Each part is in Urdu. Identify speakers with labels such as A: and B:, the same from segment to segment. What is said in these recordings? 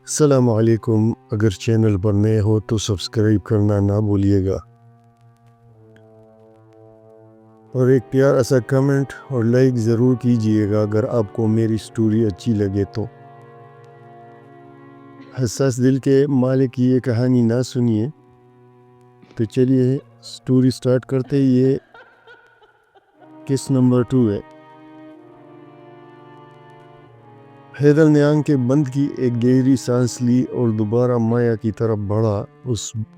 A: السلام علیکم۔ اگر چینل پر نئے ہو تو سبسکرائب کرنا نہ بھولیے گا، اور ایک پیارا سا کمنٹ اور لائک ضرور کیجیے گا اگر آپ کو میری سٹوری اچھی لگے تو۔ حساس دل کے مالک کی یہ کہانی نہ سنیے تو چلیے سٹوری سٹارٹ کرتے۔ یہ کس نمبر 2 ہے۔ حیدر نے آنکھیں بند کی، ایک گہری سانس لی اور دوبارہ مایا کی طرف بڑھا۔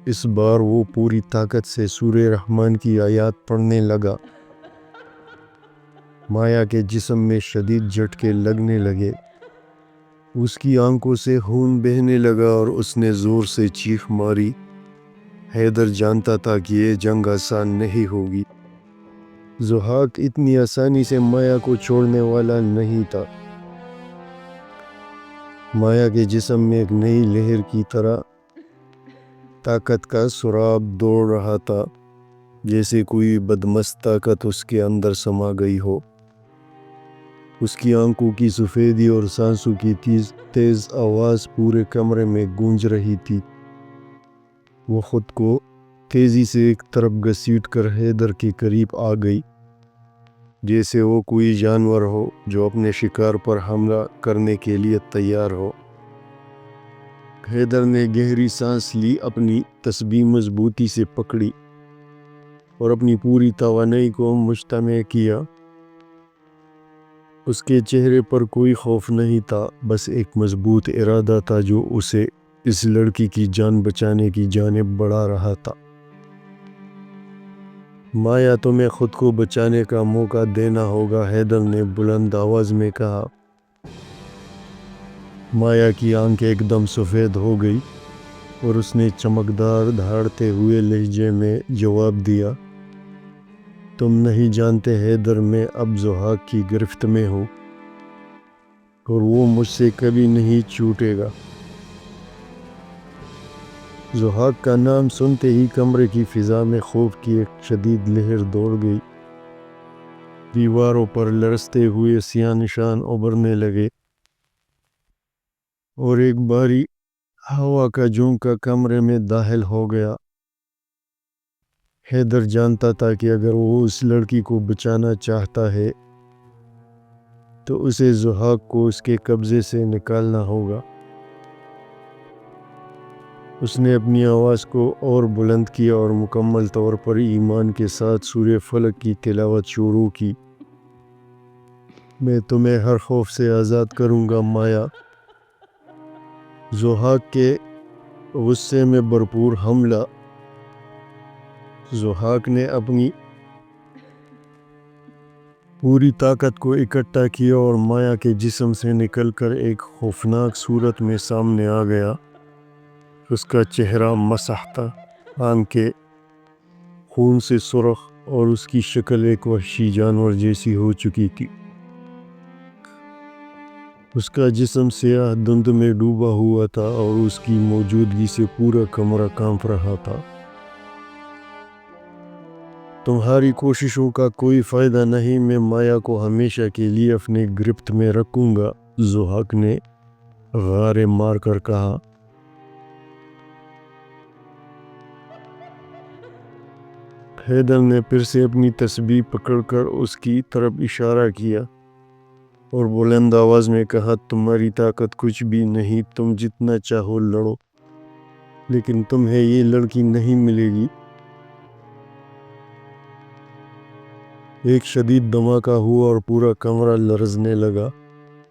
A: اس بار وہ پوری طاقت سے سورہ رحمان کی آیات پڑھنے لگا۔ مایا کے جسم میں شدید جھٹکے لگنے لگے، اس کی آنکھوں سے خون بہنے لگا اور اس نے زور سے چیخ ماری۔ حیدر جانتا تھا کہ یہ جنگ آسان نہیں ہوگی۔ ضحاک اتنی آسانی سے مایا کو چھوڑنے والا نہیں تھا۔ مایا کے جسم میں ایک نئی لہر کی طرح طاقت کا سراب دوڑ رہا تھا، جیسے کوئی بدمست طاقت اس کے اندر سما گئی ہو۔ اس کی آنکھوں کی سفیدی اور سانسوں کی تیز آواز پورے کمرے میں گونج رہی تھی۔ وہ خود کو تیزی سے ایک طرف گھسیٹ کر حیدر کے قریب آ گئی، جیسے وہ کوئی جانور ہو جو اپنے شکار پر حملہ کرنے کے لیے تیار ہو۔ حیدر نے گہری سانس لی، اپنی تسبیح مضبوطی سے پکڑی اور اپنی پوری توانائی کو مجتمع کیا۔ اس کے چہرے پر کوئی خوف نہیں تھا، بس ایک مضبوط ارادہ تھا جو اسے اس لڑکی کی جان بچانے کی جانب بڑھا رہا تھا۔ مایا، تمہیں خود کو بچانے کا موقع دینا ہوگا، حیدر نے بلند آواز میں کہا۔ مایا کی آنکھیں ایک دم سفید ہو گئی اور اس نے چمکدار دھاڑتے ہوئے لہجے میں جواب دیا، تم نہیں جانتے حیدر، میں اب ضحاک کی گرفت میں ہوں اور وہ مجھ سے کبھی نہیں چھوٹے گا۔ ضحاک کا نام سنتے ہی کمرے کی فضا میں خوف کی ایک شدید لہر دوڑ گئی۔ دیواروں پر لرزتے ہوئے سیاہ نشان ابھرنے لگے اور ایک بھاری ہوا کا جھونکا کمرے میں داخل ہو گیا۔ حیدر جانتا تھا کہ اگر وہ اس لڑکی کو بچانا چاہتا ہے تو اسے ضحاک کو اس کے قبضے سے نکالنا ہوگا۔ اس نے اپنی آواز کو اور بلند کیا اور مکمل طور پر ایمان کے ساتھ سورہ فلق کی تلاوت شروع کی۔ میں تمہیں ہر خوف سے آزاد کروں گا مایا۔ ضحاک کے غصے میں بھرپور حملہ۔ ضحاک نے اپنی پوری طاقت کو اکٹھا کیا اور مایا کے جسم سے نکل کر ایک خوفناک صورت میں سامنے آ گیا۔ اس کا چہرہ مسح تھا، آنکھیں خون سے سرخ اور اس کی شکل ایک وحشی جانور جیسی ہو چکی تھی۔ اس کا جسم سیاہ دھند میں ڈوبا ہوا تھا اور اس کی موجودگی سے پورا کمرہ کانپ رہا تھا۔ تمہاری کوششوں کا کوئی فائدہ نہیں، میں مایا کو ہمیشہ کے لیے اپنے گرفت میں رکھوں گا، ضحاک نے غارے مار کر کہا۔ حیدر نے پھر سے اپنی تسبیح پکڑ کر اس کی طرف اشارہ کیا اور بلند آواز میں کہا، تمہاری طاقت کچھ بھی نہیں، تم جتنا چاہو لڑو، لیکن تمہیں یہ لڑکی نہیں ملے گی۔ ایک شدید دھماکہ ہوا اور پورا کمرہ لرزنے لگا۔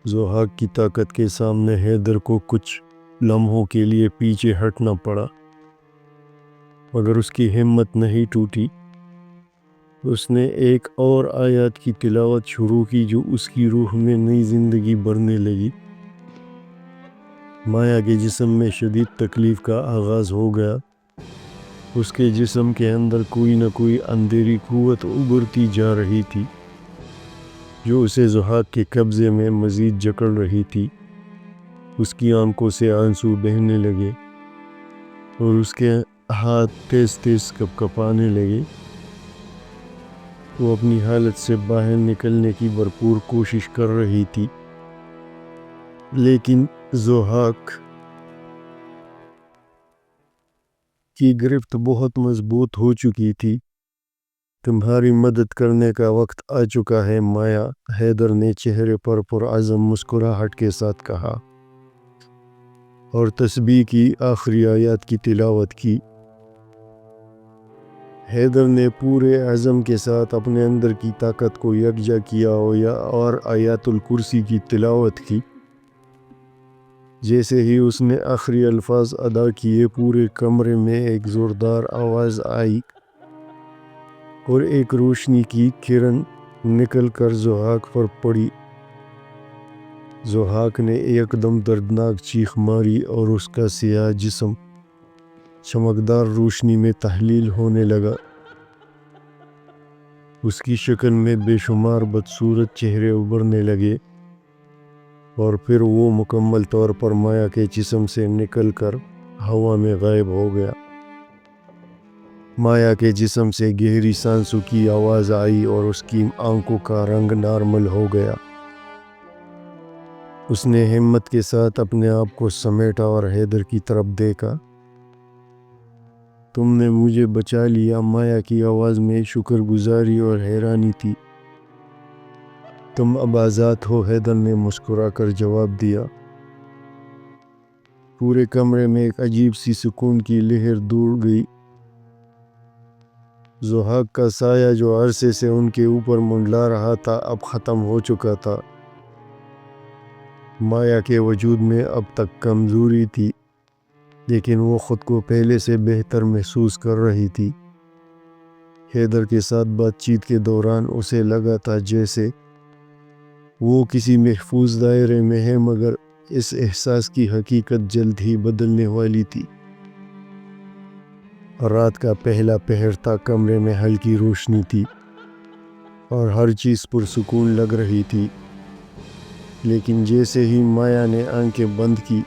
A: ضحاک کی طاقت کے سامنے حیدر کو کچھ لمحوں کے لیے پیچھے ہٹنا پڑا، مگر اس کی ہمت نہیں ٹوٹی۔ اس نے ایک اور آیات کی تلاوت شروع کی جو اس کی روح میں نئی زندگی بھرنے لگی۔ مایا کے جسم میں شدید تکلیف کا آغاز ہو گیا۔ اس کے جسم کے اندر کوئی نہ کوئی اندھیری قوت ابھرتی جا رہی تھی جو اسے ضحاک کے قبضے میں مزید جکڑ رہی تھی۔ اس کی آنکھوں سے آنسو بہنے لگے اور اس کے ہاتھ تیز تیز کپکپانے لگے۔ وہ اپنی حالت سے باہر نکلنے کی بھرپور کوشش کر رہی تھی، لیکن ضحاک کی گرفت بہت مضبوط ہو چکی تھی۔ تمہاری مدد کرنے کا وقت آ چکا ہے مایا، حیدر نے چہرے پر پرعزم مسکراہٹ کے ساتھ کہا اور تسبیح کی آخری آیات کی تلاوت کی۔ حیدر نے پورے عزم کے ساتھ اپنے اندر کی طاقت کو یکجا کیا اور آیات الکرسی کی تلاوت کی۔ جیسے ہی اس نے آخری الفاظ ادا کیے، پورے کمرے میں ایک زوردار آواز آئی اور ایک روشنی کی کرن نکل کر ضحاک پر پڑی۔ ضحاک نے ایک دم دردناک چیخ ماری اور اس کا سیاہ جسم چمکدار روشنی میں تحلیل ہونے لگا۔ اس کی شکل میں بے شمار بدصورت چہرے ابھرنے لگے اور پھر وہ مکمل طور پر مایا کے جسم سے نکل کر ہوا میں غائب ہو گیا۔ مایا کے جسم سے گہری سانسوں کی آواز آئی اور اس کی آنکھوں کا رنگ نارمل ہو گیا۔ اس نے ہمت کے ساتھ اپنے آپ کو سمیٹا اور حیدر کی طرف دیکھا۔ تم نے مجھے بچا لیا، مایا کی آواز میں شکر گزاری اور حیرانی تھی۔ تم اب آزاد ہو، حیدر نے مسکرا کر جواب دیا۔ پورے کمرے میں ایک عجیب سی سکون کی لہر دوڑ گئی۔ ضحاک کا سایہ جو عرصے سے ان کے اوپر منڈلا رہا تھا اب ختم ہو چکا تھا۔ مایا کے وجود میں اب تک کمزوری تھی، لیکن وہ خود کو پہلے سے بہتر محسوس کر رہی تھی۔ حیدر کے ساتھ بات چیت کے دوران اسے لگا تھا جیسے وہ کسی محفوظ دائرے میں ہے، مگر اس احساس کی حقیقت جلد ہی بدلنے والی تھی۔ رات کا پہلا پہر تھا، کمرے میں ہلکی روشنی تھی اور ہر چیز پرسکون لگ رہی تھی۔ لیکن جیسے ہی مایا نے آنکھیں بند کی،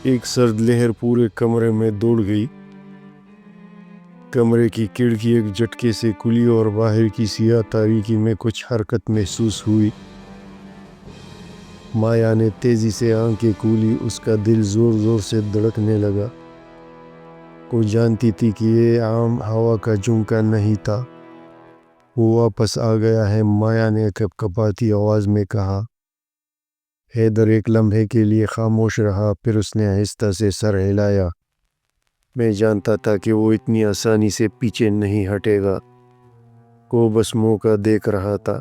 A: ایک سرد لہر پورے کمرے میں دوڑ گئی۔ کمرے کی کھڑکی ایک جھٹکے سے کھلی اور باہر کی سیاہ تاریکی میں کچھ حرکت محسوس ہوئی۔ مایا نے تیزی سے آنکھیں کھولی، اس کا دل زور زور سے دھڑکنے لگا۔ وہ جانتی تھی کہ یہ عام ہوا کا جھونکا نہیں تھا، وہ واپس آ گیا ہے، مایا نے کپ کپاتی آواز میں کہا۔ حیدر ایک لمحے کے لیے خاموش رہا، پھر اس نے آہستہ سے سر ہلایا۔ میں جانتا تھا کہ وہ اتنی آسانی سے پیچھے نہیں ہٹے گا، وہ بس موقع دیکھ رہا تھا۔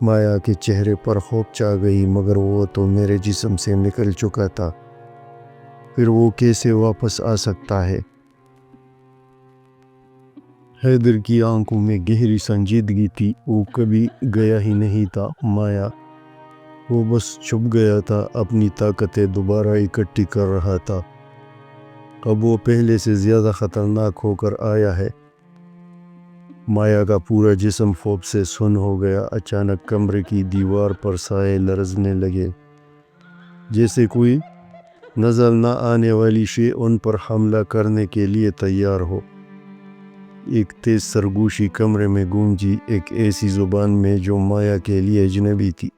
A: مایا کے چہرے پر خوف چھا گئی، مگر وہ تو میرے جسم سے نکل چکا تھا، پھر وہ کیسے واپس آ سکتا ہے؟ حیدر کی آنکھوں میں گہری سنجیدگی تھی۔ وہ کبھی گیا ہی نہیں تھا مایا، وہ بس چھپ گیا تھا، اپنی طاقتیں دوبارہ اکٹھی کر رہا تھا۔ اب وہ پہلے سے زیادہ خطرناک ہو کر آیا ہے۔ مایا کا پورا جسم خوف سے سن ہو گیا۔ اچانک کمرے کی دیوار پر سائے لرزنے لگے، جیسے کوئی نظر نہ آنے والی شے ان پر حملہ کرنے کے لیے تیار ہو۔ ایک تیز سرگوشی کمرے میں گونجی، ایک ایسی زبان میں جو مایا کے لیے اجنبی تھی،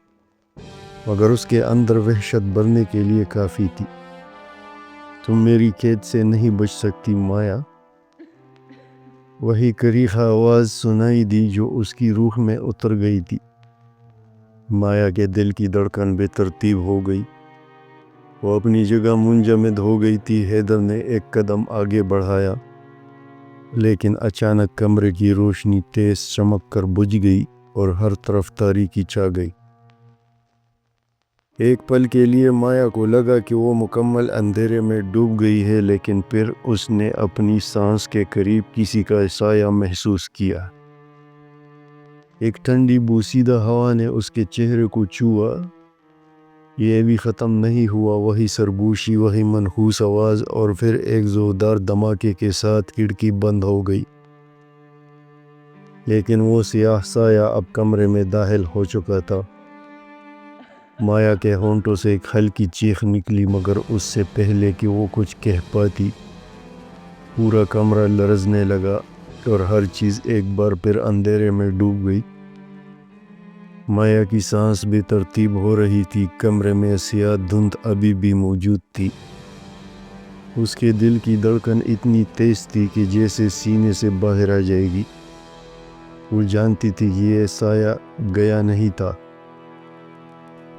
A: مگر اس کے اندر وحشت بھرنے کے لیے کافی تھی۔ تم میری قید سے نہیں بچ سکتی مایا، وہی کریخہ آواز سنائی دی جو اس کی روح میں اتر گئی تھی۔ مایا کے دل کی دھڑکن بے ترتیب ہو گئی، وہ اپنی جگہ منجمد ہو گئی تھی۔ حیدر نے ایک قدم آگے بڑھایا، لیکن اچانک کمرے کی روشنی تیز چمک کر بجھ گئی اور ہر طرف تاریکی چھا گئی۔ ایک پل کے لیے مایا کو لگا کہ وہ مکمل اندھیرے میں ڈوب گئی ہے، لیکن پھر اس نے اپنی سانس کے قریب کسی کا سایہ محسوس کیا۔ ایک ٹھنڈی بوسیدہ ہوا نے اس کے چہرے کو چھوا۔ یہ بھی ختم نہیں ہوا، وہی سرگوشی، وہی منحوس آواز، اور پھر ایک زوردار دھماکے کے ساتھ کھڑکی بند ہو گئی۔ لیکن وہ سیاہ سایہ اب کمرے میں داخل ہو چکا تھا۔ مایا کے ہونٹوں سے ایک ہلکی چیخ نکلی، مگر اس سے پہلے کہ وہ کچھ کہہ پاتی، پورا کمرہ لرزنے لگا اور ہر چیز ایک بار پھر اندھیرے میں ڈوب گئی۔ مایا کی سانس بے ترتیب ہو رہی تھی، کمرے میں سیاہ دھند ابھی بھی موجود تھی۔ اس کے دل کی دھڑکن اتنی تیز تھی کہ جیسے سینے سے باہر آ جائے گی۔ وہ جانتی تھی کہ یہ سایہ گیا نہیں تھا،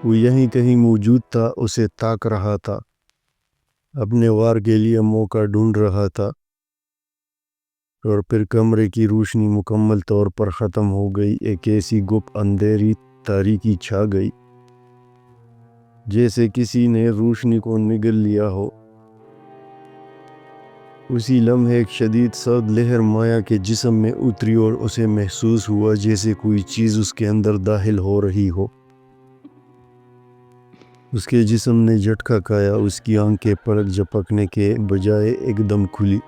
A: وہ یہیں کہیں موجود تھا، اسے تاک رہا تھا، اپنے وار کے لیے موقع ڈھونڈ رہا تھا۔ اور پھر کمرے کی روشنی مکمل طور پر ختم ہو گئی، ایک ایسی گپ اندھیری تاریکی چھا گئی جیسے کسی نے روشنی کو نگل لیا ہو۔ اسی لمحے ایک شدید سرد لہر مایا کے جسم میں اتری اور اسے محسوس ہوا جیسے کوئی چیز اس کے اندر داخل ہو رہی ہو۔ اس کے جسم نے جھٹکا کھایا، اس کی آنکھیں پلک جھپکنے کے بجائے ایک دم کھلی۔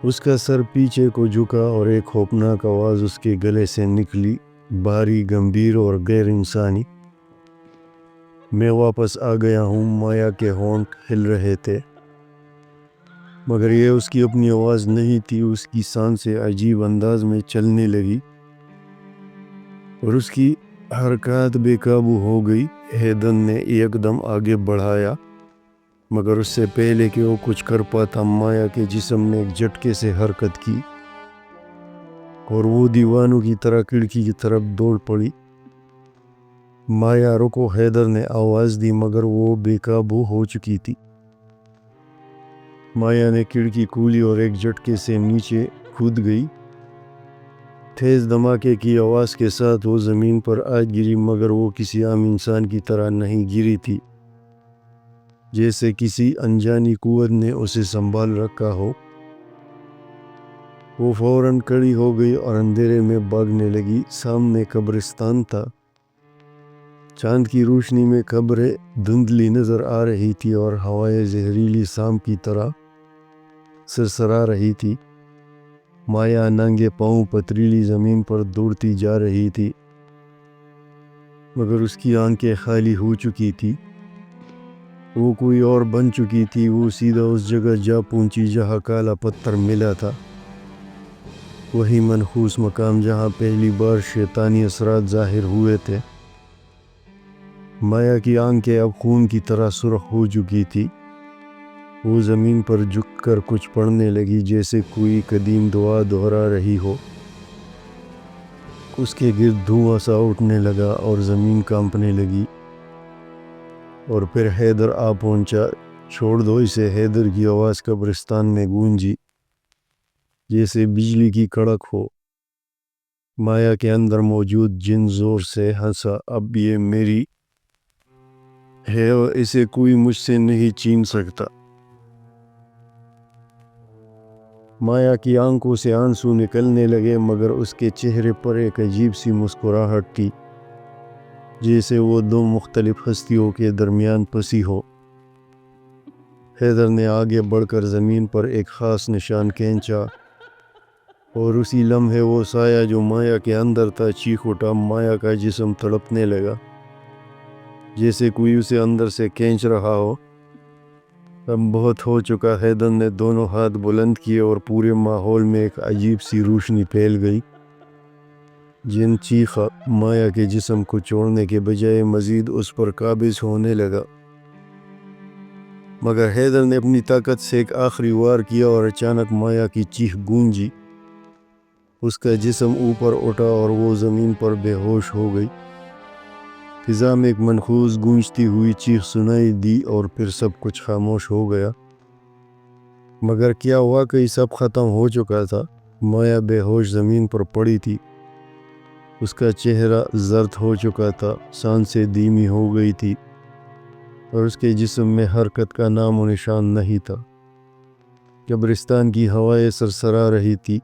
A: اس کا سر پیچھے کو جھکا اور ایک خوفناک آواز اس کے گلے سے نکلی، بھاری، گمبھیر اور غیر انسانی۔ میں واپس آ گیا ہوں۔ مایا کے ہونٹ ہل رہے تھے، مگر یہ اس کی اپنی آواز نہیں تھی۔ اس کی سانسیں عجیب انداز میں چلنے لگی اور اس کی حرکات بے قابو ہو گئی۔ حیدر نے ایک دم آگے بڑھایا، مگر اس سے پہلے کہ وہ کچھ کر پاتا، مایا کے جسم نے ایک جھٹکے سے حرکت کی اور وہ دیوانوں کی طرح کھڑکی کی طرف دوڑ پڑی۔ مایا رکو، حیدر نے آواز دی، مگر وہ بے قابو ہو چکی تھی۔ مایا نے کھڑکی کھولی اور ایک جھٹکے سے نیچے کود گئی۔ تیز دھماکے کی آواز کے ساتھ وہ زمین پر آ گری، مگر وہ کسی عام انسان کی طرح نہیں گری تھی، جیسے کسی انجانی قوت نے اسے سنبھال رکھا ہو۔ وہ فوراً کھڑی ہو گئی اور اندھیرے میں بھاگنے لگی۔ سامنے قبرستان تھا، چاند کی روشنی میں قبریں دھندلی نظر آ رہی تھی اور ہوائیں زہریلی سام کی طرح سرسرا رہی تھی۔ مایا ننگے پاؤں پتریلی زمین پر دوڑتی جا رہی تھی، مگر اس کی آنکھیں خالی ہو چکی تھی۔ وہ کوئی اور بن چکی تھی۔ وہ سیدھا اس جگہ جا پہنچی جہاں کالا پتھر ملا تھا، وہی منحوس مقام جہاں پہلی بار شیطانی اثرات ظاہر ہوئے تھے۔ مایا کی آنکھیں اب خون کی طرح سرخ ہو چکی تھی۔ وہ زمین پر جھک کر کچھ پڑھنے لگی، جیسے کوئی قدیم دعا دہرا رہی ہو۔ اس کے گرد دھواں سا اٹھنے لگا اور زمین کانپنے لگی۔ اور پھر حیدر آ پہنچا۔ چھوڑ دو اسے، حیدر کی آواز قبرستان میں گونجی جیسے بجلی کی کڑک ہو۔ مایا کے اندر موجود جن زور سے ہنسا، اب یہ میری ہے اور اسے کوئی مجھ سے نہیں چھین سکتا۔ مایا کی آنکھوں سے آنسو نکلنے لگے، مگر اس کے چہرے پر ایک عجیب سی مسکراہٹ تھی، جیسے وہ دو مختلف ہستیوں کے درمیان پھنسی ہو۔ حیدر نے آگے بڑھ کر زمین پر ایک خاص نشان کھینچا اور اسی لمحے وہ سایہ جو مایا کے اندر تھا چیخ اٹھا۔ مایا کا جسم تڑپنے لگا، جیسے کوئی اسے اندر سے کھینچ رہا ہو۔ اب بہت ہو چکا۔ حیدر نے دونوں ہاتھ بلند کیے اور پورے ماحول میں ایک عجیب سی روشنی پھیل گئی۔ جن چیخا، مایا کے جسم کو چھوڑنے کے بجائے مزید اس پر قابض ہونے لگا، مگر حیدر نے اپنی طاقت سے ایک آخری وار کیا اور اچانک مایا کی چیخ گونجی۔ اس کا جسم اوپر اٹھا اور وہ زمین پر بے ہوش ہو گئی۔ فضا میں ایک منحوس گونجتی ہوئی چیخ سنائی دی اور پھر سب کچھ خاموش ہو گیا۔ مگر کیا واقعی سب ختم ہو چکا تھا؟ مایا بے ہوش زمین پر پڑی تھی، اس کا چہرہ زرد ہو چکا تھا، سانسیں دھیمی ہو گئی تھی اور اس کے جسم میں حرکت کا نام و نشان نہیں تھا۔ قبرستان کی ہوائیں سرسرا رہی تھی،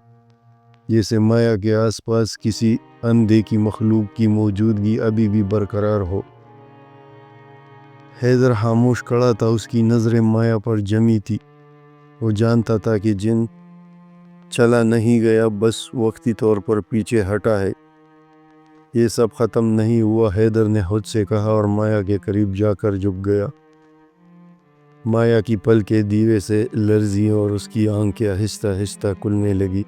A: جیسے مایا کے آس پاس کسی اندیکھی مخلوق کی موجودگی ابھی بھی برقرار ہو۔ حیدر خاموش کھڑا تھا، اس کی نظریں مایا پر جمی تھی۔ وہ جانتا تھا کہ جن چلا نہیں گیا، بس وقتی طور پر پیچھے ہٹا ہے، یہ سب ختم نہیں ہوا۔ حیدر نے خود سے کہا اور مایا کے قریب جا کر جھک گیا۔ مایا کی پلکیں دیوے سے لرزیں اور اس کی آنکھیں آہستہ آہستہ کھلنے لگی،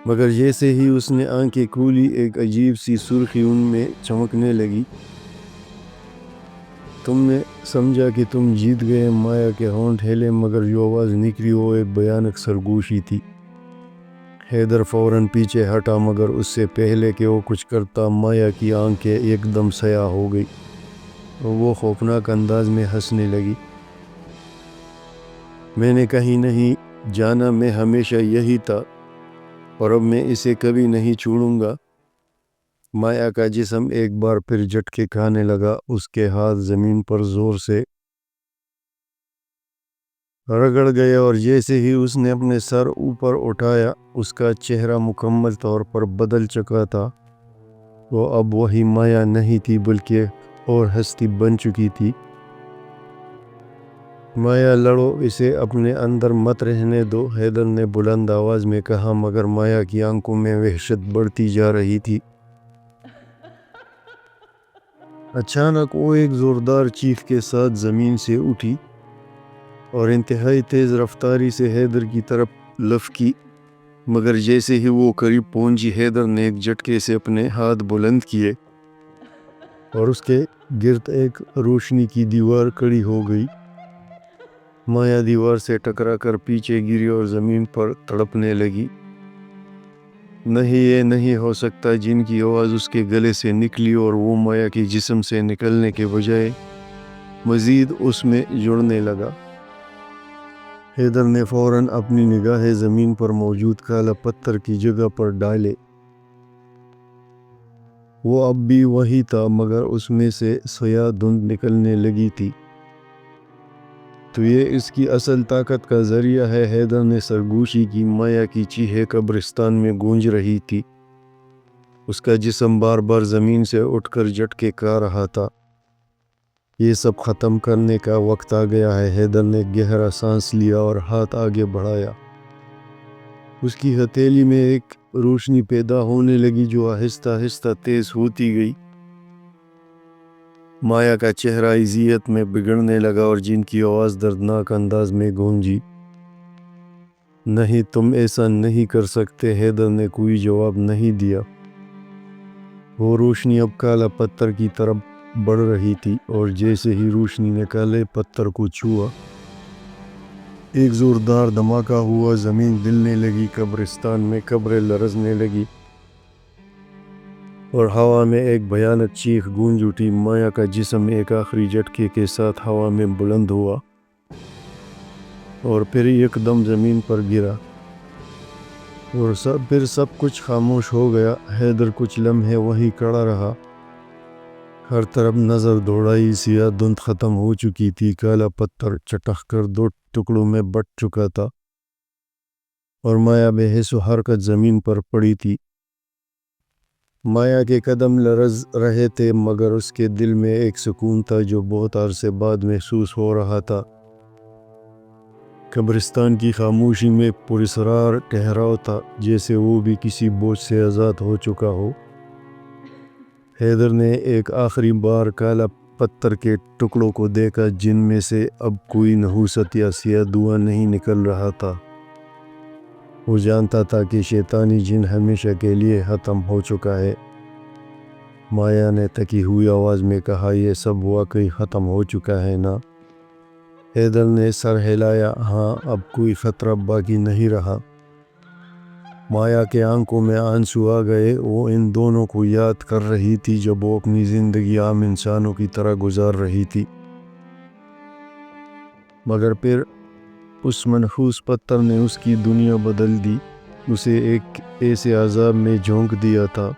A: مگر جیسے ہی اس نے آنکھیں کھولی ایک عجیب سی سرخی ان میں چمکنے لگی۔ تم نے سمجھا کہ تم جیت گئے۔ مایا کے ہونٹ ہلے مگر جو آواز نکلی وہ ایک بھیانک سرگوشی تھی۔ حیدر فوراً پیچھے ہٹا مگر اس سے پہلے کہ وہ کچھ کرتا مایا کی آنکھیں ایک دم سیاہ ہو گئی اور وہ خوفناک انداز میں ہنسنے لگی۔ میں نے کہیں نہیں جانا، میں ہمیشہ یہی تھا اور اب میں اسے کبھی نہیں چھوڑوں گا۔ مایا کا جسم ایک بار پھر جھٹکے کھانے لگا، اس کے ہاتھ زمین پر زور سے رگڑ گئے اور جیسے ہی اس نے اپنے سر اوپر اٹھایا اس کا چہرہ مکمل طور پر بدل چکا تھا۔ وہ اب وہی مایا نہیں تھی بلکہ اور ہستی بن چکی تھی۔ مایا لڑو، اسے اپنے اندر مت رہنے دو، حیدر نے بلند آواز میں کہا مگر مایا کی آنکھوں میں وحشت بڑھتی جا رہی تھی۔ اچانک وہ ایک زوردار چیخ کے ساتھ زمین سے اٹھی اور انتہائی تیز رفتاری سے حیدر کی طرف لپکی، مگر جیسے ہی وہ قریب پہنچی حیدر نے ایک جھٹکے سے اپنے ہاتھ بلند کیے اور اس کے گرد ایک روشنی کی دیوار کھڑی ہو گئی۔ مایا دیوار سے ٹکرا کر پیچھے گری اور زمین پر تڑپنے لگی۔ نہیں، یہ نہیں ہو سکتا، جن کی آواز اس کے گلے سے نکلی اور وہ مایا کے جسم سے نکلنے کے بجائے مزید اس میں جڑنے لگا۔ حیدر نے فوراً اپنی نگاہیں زمین پر موجود کالا پتھر کی جگہ پر ڈالے۔ وہ اب بھی وہی تھا مگر اس میں سے سیاہ دھند نکلنے لگی تھی۔ تو یہ اس کی اصل طاقت کا ذریعہ ہے، حیدر نے سرگوشی کی۔ مایا کی چیخیں قبرستان میں گونج رہی تھی، اس کا جسم بار بار زمین سے اٹھ کر جھٹکے کھا رہا تھا۔ یہ سب ختم کرنے کا وقت آ گیا ہے۔ حیدر نے گہرا سانس لیا اور ہاتھ آگے بڑھایا۔ اس کی ہتھیلی میں ایک روشنی پیدا ہونے لگی جو آہستہ آہستہ تیز ہوتی گئی۔ مایا کا چہرہ اذیت میں بگڑنے لگا اور جن کی آواز دردناک انداز میں گونجی۔ نہیں، تم ایسا نہیں کر سکتے۔ حیدر نے کوئی جواب نہیں دیا۔ وہ روشنی اب کالا پتھر کی طرف بڑھ رہی تھی اور جیسے ہی روشنی نے کالے پتھر کو چھوا ایک زوردار دھماکہ ہوا، زمین ہلنے لگی، قبرستان میں قبریں لرزنے لگی اور ہوا میں ایک بھیانک چیخ گونج اٹھی۔ مایا کا جسم ایک آخری جھٹکے کے ساتھ ہوا میں بلند ہوا اور پھر ایک دم زمین پر گرا اور پھر سب کچھ خاموش ہو گیا۔ حیدر کچھ لمحے وہیں کھڑا رہا، ہر طرف نظر دوڑائی۔ سیاہ دھند ختم ہو چکی تھی، کالا پتھر چٹخ کر دو ٹکڑوں میں بٹ چکا تھا اور مایا بے حس و حرکت زمین پر پڑی تھی۔ مایا کے قدم لرز رہے تھے مگر اس کے دل میں ایک سکون تھا جو بہت عرصے بعد محسوس ہو رہا تھا۔ قبرستان کی خاموشی میں پراسرار ٹھہراؤ تھا، جیسے وہ بھی کسی بوجھ سے آزاد ہو چکا ہو۔ حیدر نے ایک آخری بار کالا پتھر کے ٹکڑوں کو دیکھا جن میں سے اب کوئی نحوست یا سیاہ دھواں نہیں نکل رہا تھا۔ وہ جانتا تھا کہ شیطانی جن ہمیشہ کے لیے ختم ہو چکا ہے۔ مایا نے تھکی ہوئی آواز میں کہا، یہ سب واقعی ختم ہو چکا ہے نا؟ حیدر نے سر ہلایا، ہاں، اب کوئی خطرہ باقی نہیں رہا۔ مایا کے آنکھوں میں آنسو آ گئے، وہ ان دونوں کو یاد کر رہی تھی جب وہ اپنی زندگی عام انسانوں کی طرح گزار رہی تھی، مگر پھر اس منحوس پتھر نے اس کی دنیا بدل دی، اسے ایک ایسے عذاب میں جھونک دیا تھا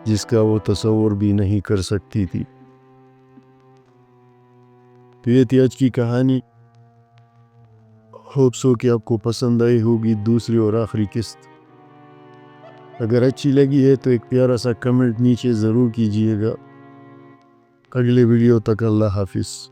A: جس کا وہ تصور بھی نہیں کر سکتی تھی۔ تو یہ تھی آج کی کہانی، ہوپ سو کہ آپ کو پسند آئی ہوگی، دوسری اور آخری قسط۔ اگر اچھی لگی ہے تو ایک پیارا سا کمنٹ نیچے ضرور کیجیے گا۔ اگلے ویڈیو تک اللہ حافظ۔